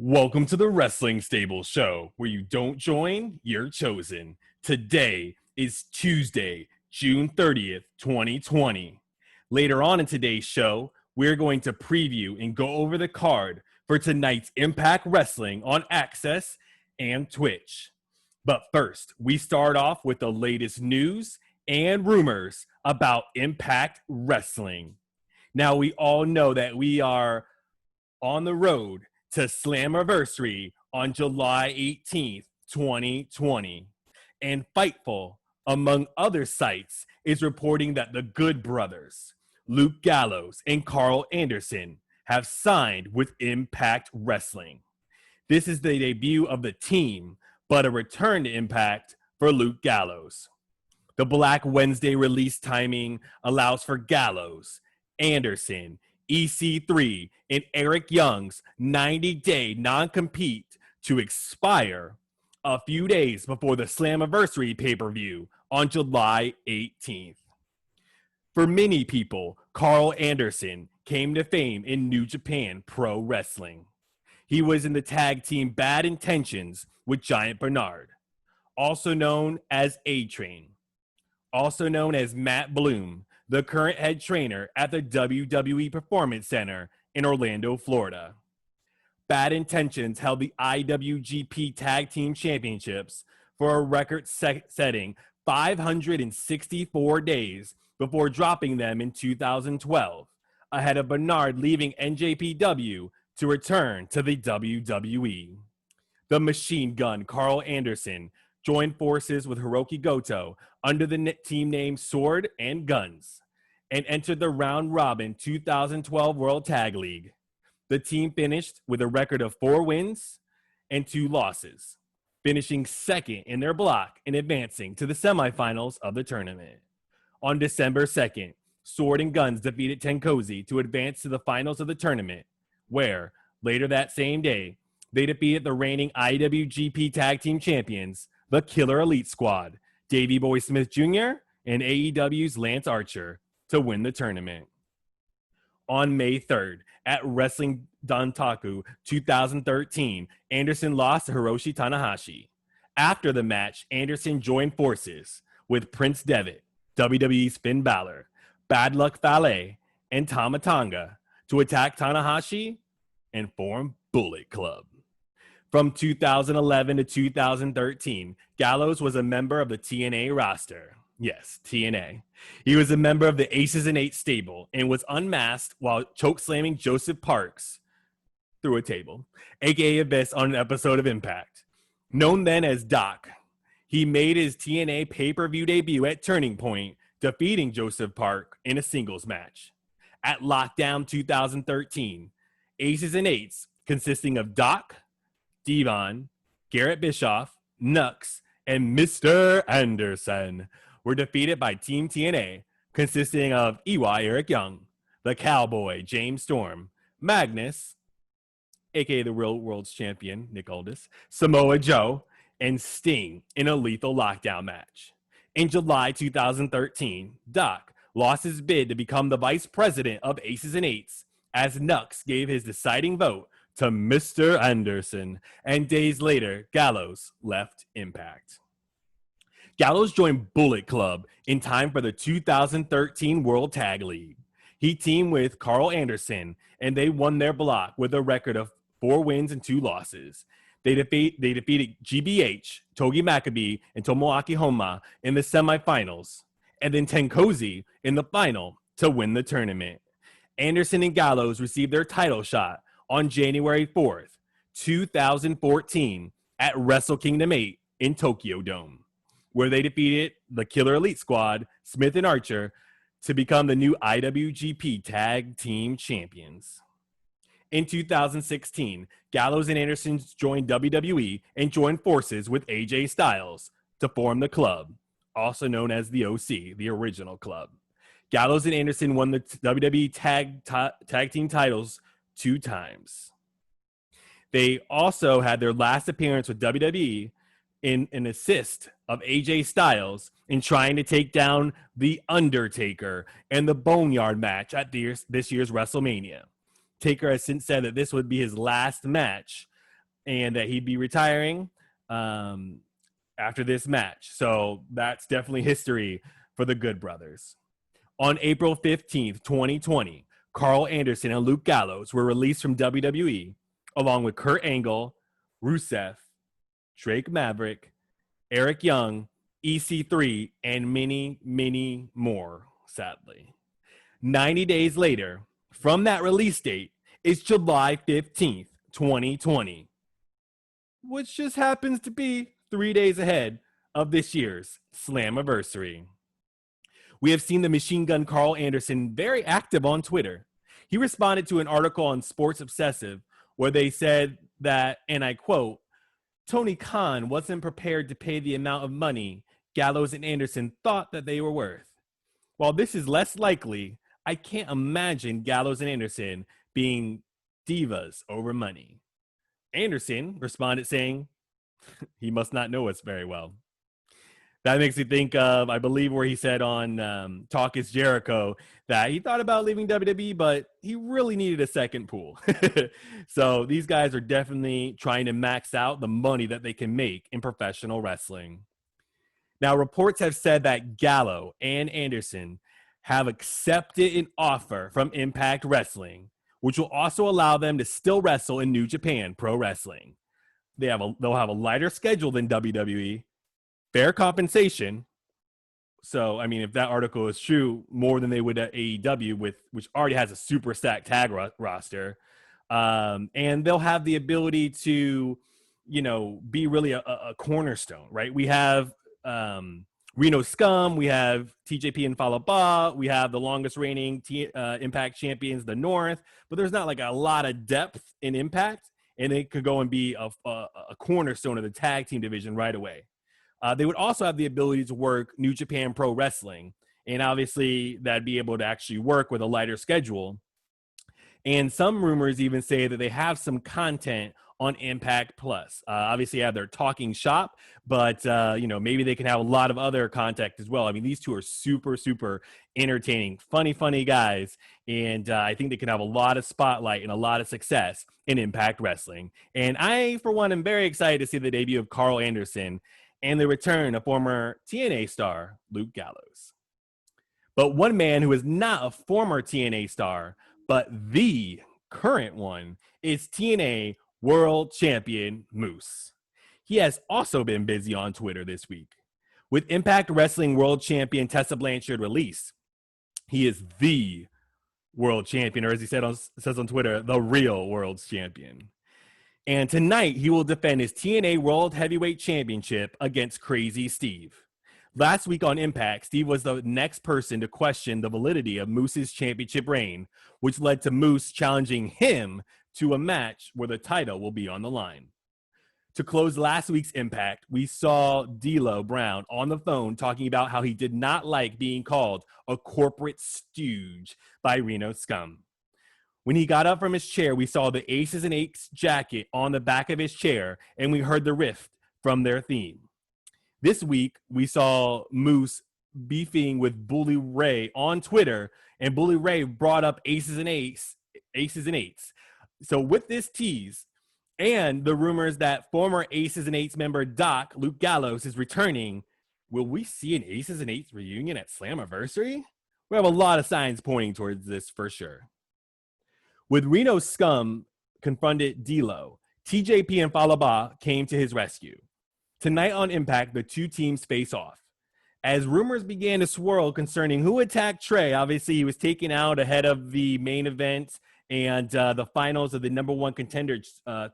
Welcome to the Wrestling Stable Show, where you don't join, you're chosen. Today is Tuesday, June 30th, 2020. Later on in today's show, we're going to preview and go over the card for tonight's Impact Wrestling on AXS and Twitch. But first, we start off with the latest news and rumors about Impact Wrestling. Now, we all know that we are on the road to Slammiversary on July 18th, 2020. And Fightful, among other sites, is reporting that the Good Brothers, Luke Gallows and Carl Anderson, have signed with Impact Wrestling. This is the debut of the team, but a return to Impact for Luke Gallows. The Black Wednesday release timing allows for Gallows, Anderson, EC3, and Eric Young's 90-day non-compete to expire a few days before the Slammiversary pay-per-view on July 18th. For many people, Carl Anderson came to fame in New Japan Pro Wrestling. He was in the tag team Bad Intentions with Giant Bernard, also known as A-Train, also known as Matt Bloom, the current head trainer at the WWE Performance Center in Orlando, Florida. Bad Intentions held the IWGP Tag Team Championships for a record-setting 564 days before dropping them in 2012, ahead of Bernard leaving NJPW to return to the WWE. The Machine Gun Carl Anderson joined forces with Hiroki Goto under the team name Sword and Guns and entered the round-robin 2012 World Tag League. The team finished with a record of 4 wins and 2 losses, finishing second in their block and advancing to the semifinals of the tournament. On December 2nd, Sword and Guns defeated Tenkozy to advance to the finals of the tournament, where, later that same day, they defeated the reigning IWGP Tag Team Champions, the Killer Elite Squad, Davey Boy Smith Jr., and AEW's Lance Archer, to win the tournament. On May 3rd, at Wrestling Dontaku 2013, Anderson lost to Hiroshi Tanahashi. After the match, Anderson joined forces with Prince Devitt, WWE's Finn Balor, Bad Luck Fale, and Tama Tonga to attack Tanahashi and form Bullet Club. From 2011 to 2013, Gallows was a member of the TNA roster. Yes, TNA. He was a member of the Aces and Eights stable and was unmasked while chokeslamming Joseph Parks through a table, aka Abyss, on an episode of Impact. Known then as Doc, he made his TNA pay-per-view debut at Turning Point, defeating Joseph Park in a singles match. At Lockdown 2013, Aces and Eights, consisting of Doc, Devon, Garrett Bischoff, Nux, and Mr. Anderson, were defeated by Team TNA, consisting of EY Eric Young, the Cowboy James Storm, Magnus, aka the Real World's Champion Nick Aldis, Samoa Joe, and Sting in a lethal lockdown match. In July 2013, Doc lost his bid to become the vice president of Aces and Eights as Nux gave his deciding vote to Mr. Anderson, and days later, Gallows left Impact. Gallows joined Bullet Club in time for the 2013 World Tag League. He teamed with Carl Anderson, and they won their block with a record of 4 wins and 2 losses. They defeated GBH, Togi Makabe, and Tomoaki Honma in the semifinals, and then Tenkozy in the final to win the tournament. Anderson and Gallows received their title shot on January 4th, 2014 at Wrestle Kingdom 8 in Tokyo Dome, where they defeated the Killer Elite Squad, Smith and Archer, to become the new IWGP Tag Team Champions. In 2016, Gallows and Anderson joined WWE and joined forces with AJ Styles to form the club, also known as the OC, the original club. Gallows and Anderson won the WWE tag team titles 2 times. They also had their last appearance with WWE in an assist of AJ Styles in trying to take down The Undertaker and the Boneyard match at this year's WrestleMania. Taker has since said that this would be his last match and that he'd be retiring after this match. So that's definitely history for the Good Brothers. On April 15th, 2020, Carl Anderson and Luke Gallows were released from WWE, along with Kurt Angle, Rusev, Drake Maverick, Eric Young, EC3, and many, many more, sadly. 90 days later, from that release date, is July 15th, 2020, which just happens to be 3 days ahead of this year's Slammiversary. We have seen the Machine Gun Carl Anderson very active on Twitter. He responded to an article on Sports Obsessive where they said that, and I quote, Tony Khan wasn't prepared to pay the amount of money Gallows and Anderson thought that they were worth. While this is less likely, I can't imagine Gallows and Anderson being divas over money. Anderson responded saying, he must not know us very well. That makes me think of, I believe, where he said on Talk is Jericho that he thought about leaving WWE, but he really needed a second pool. So these guys are definitely trying to max out the money that they can make in professional wrestling. Now, reports have said that Gallo and Anderson have accepted an offer from Impact Wrestling, which will also allow them to still wrestle in New Japan Pro Wrestling. They'll have a lighter schedule than WWE, fair compensation. So, I mean, if that article is true, more than they would at AEW, which already has a super stacked tag roster. And they'll have the ability to, be really a cornerstone, right? We have Reno Scum, we have TJP and Fallah Bahh, we have the longest reigning Impact champions, the North, but there's not like a lot of depth in Impact, and they could go and be a cornerstone of the tag team division right away. They would also have the ability to work New Japan Pro Wrestling, and obviously that'd be able to actually work with a lighter schedule. And some rumors even say that they have some content on Impact Plus. Obviously, they have their talking shop, but maybe they can have a lot of other content as well. I mean, these two are super, super entertaining, funny guys, and I think they can have a lot of spotlight and a lot of success in Impact Wrestling. And I, for one, am very excited to see the debut of Carl Anderson and the return of former TNA star Luke Gallows. But one man who is not a former TNA star, but the current one, is TNA World Champion Moose. He has also been busy on Twitter this week. With Impact Wrestling World Champion Tessa Blanchard release, he is the World Champion, or as he says on Twitter, the real World Champion. And tonight, he will defend his TNA World Heavyweight Championship against Crazy Steve. Last week on Impact, Steve was the next person to question the validity of Moose's championship reign, which led to Moose challenging him to a match where the title will be on the line. To close last week's Impact, we saw D'Lo Brown on the phone talking about how he did not like being called a corporate stooge by Reno Scum. When he got up from his chair, we saw the Aces and Eights jacket on the back of his chair, and we heard the riff from their theme. This week, we saw Moose beefing with Bully Ray on Twitter, and Bully Ray brought up Aces and Eights. So with this tease and the rumors that former Aces and Eights member Doc, Luke Gallows, is returning, will we see an Aces and Eights reunion at Slammiversary? We have a lot of signs pointing towards this for sure. With Reno Scum confronted D'Lo, TJP and Fallah Bahh came to his rescue. Tonight on Impact, the two teams face off. As rumors began to swirl concerning who attacked Trey, obviously he was taken out ahead of the main event and the finals of the number one contender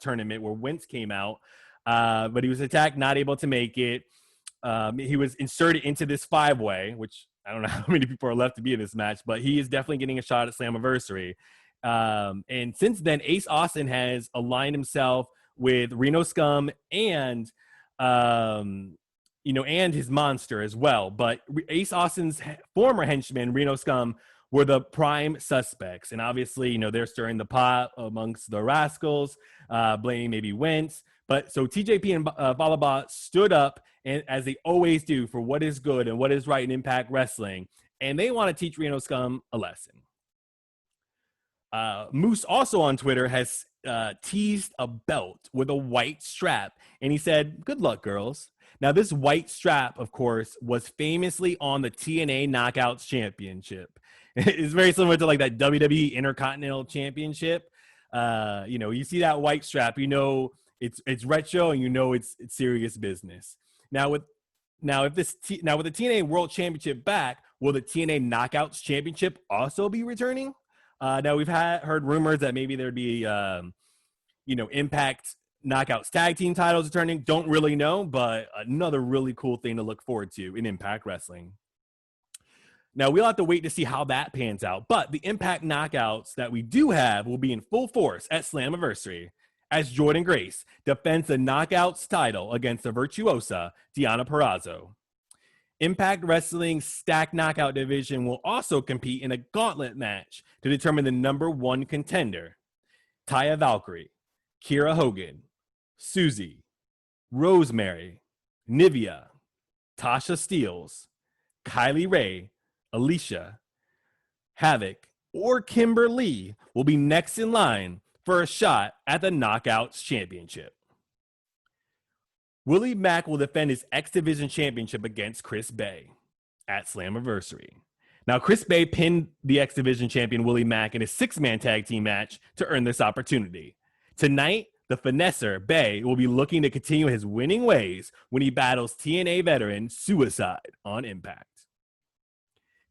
tournament where Wentz came out, but he was attacked, not able to make it. He was inserted into this five-way, which I don't know how many people are left to be in this match, but he is definitely getting a shot at Slammiversary. And since then, Ace Austin has aligned himself with Reno Scum and his monster as well. But Ace Austin's former henchmen, Reno Scum, were the prime suspects. And obviously, they're stirring the pot amongst the rascals, blaming maybe Wentz. But so TJP and Fallah Bahh stood up, and as they always do, for what is good and what is right in Impact Wrestling. And they want to teach Reno Scum a lesson. Moose also on Twitter has teased a belt with a white strap, and he said, "Good luck, girls." Now, this white strap, of course, was famously on the TNA Knockouts Championship. It's very similar to like that WWE Intercontinental Championship. You see that white strap, it's retro, and it's serious business. Now with the TNA World Championship back, will the TNA Knockouts Championship also be returning? Now we've heard rumors that maybe there'd be Impact Knockouts tag team titles returning. Don't really know, but another really cool thing to look forward to in Impact Wrestling. Now, we'll have to wait to see how that pans out, but the Impact Knockouts that we do have will be in full force at Slammiversary as Jordan Grace defends the Knockouts title against the virtuosa Deonna Purrazzo. Impact Wrestling's Stacked Knockout division will also compete in a gauntlet match to determine the number one contender. Taya Valkyrie, Kiera Hogan, Susie, Rosemary, Nivea, Tasha Steelz, Kylie Ray, Alicia, Havoc, or Kimber Lee will be next in line for a shot at the Knockouts Championship. Willie Mack will defend his X Division Championship against Chris Bay at Slammiversary. Now, Chris Bay pinned the X Division champion Willie Mack in a six-man tag team match to earn this opportunity. Tonight, the finesser, Bay, will be looking to continue his winning ways when he battles TNA veteran Suicide on Impact.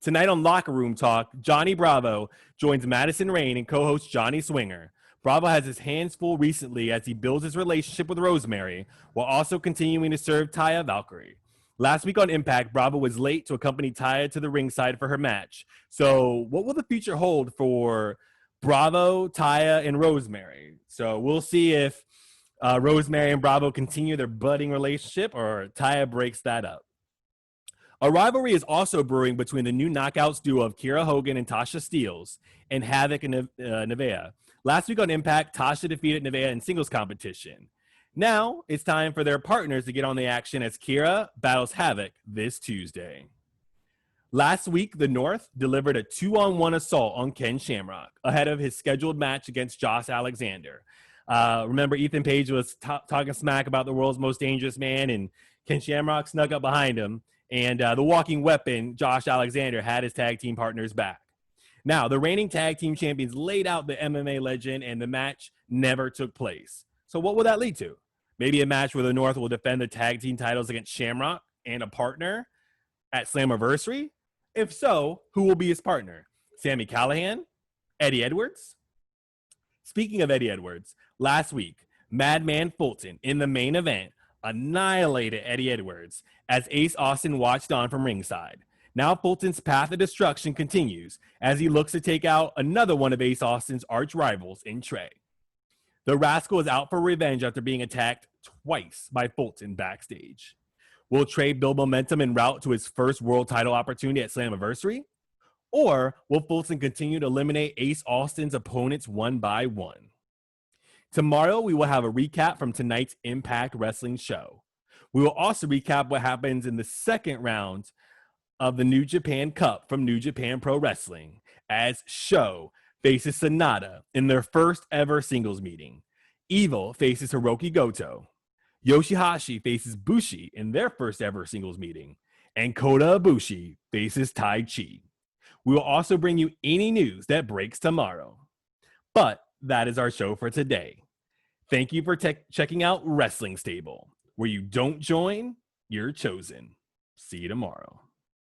Tonight on Locker Room Talk, Johnny Bravo joins Madison Rayne and co-host Johnny Swinger. Bravo has his hands full recently as he builds his relationship with Rosemary while also continuing to serve Taya Valkyrie. Last week on Impact, Bravo was late to accompany Taya to the ringside for her match. So what will the future hold for Bravo, Taya, and Rosemary? So we'll see if Rosemary and Bravo continue their budding relationship or Taya breaks that up. A rivalry is also brewing between the new Knockouts duo of Kiera Hogan and Tasha Steelz and Havoc and Nevaeh. Last week on Impact, Tasha defeated Nevaeh in singles competition. Now it's time for their partners to get on the action as Kiera battles Havoc this Tuesday. Last week, the North delivered a 2-on-1 assault on Ken Shamrock ahead of his scheduled match against Josh Alexander. Remember, Ethan Page was talking smack about the world's most dangerous man, and Ken Shamrock snuck up behind him. And the walking weapon, Josh Alexander, had his tag team partners back. Now, the reigning tag team champions laid out the MMA legend, and the match never took place. So what will that lead to? Maybe a match where the North will defend the tag team titles against Shamrock and a partner at Slammiversary? If so, who will be his partner? Sami Callihan? Eddie Edwards? Speaking of Eddie Edwards, last week, Madman Fulton in the main event annihilated Eddie Edwards as Ace Austin watched on from ringside. Now Fulton's path of destruction continues as he looks to take out another one of Ace Austin's arch rivals in Trey. The Rascal is out for revenge after being attacked twice by Fulton backstage. Will Trey build momentum en route to his first world title opportunity at Slammiversary? Or will Fulton continue to eliminate Ace Austin's opponents one by one? Tomorrow, we will have a recap from tonight's Impact Wrestling show. We will also recap what happens in the second round of the New Japan Cup from New Japan Pro Wrestling as Sho faces Sonata in their first ever singles meeting. Evil faces Hiroki Goto. Yoshihashi faces Bushi in their first ever singles meeting. And Kota Ibushi faces Tai Chi. We will also bring you any news that breaks tomorrow. But that is our show for today. Thank you for checking out Wrestling Stable, where you don't join, you're chosen. See you tomorrow.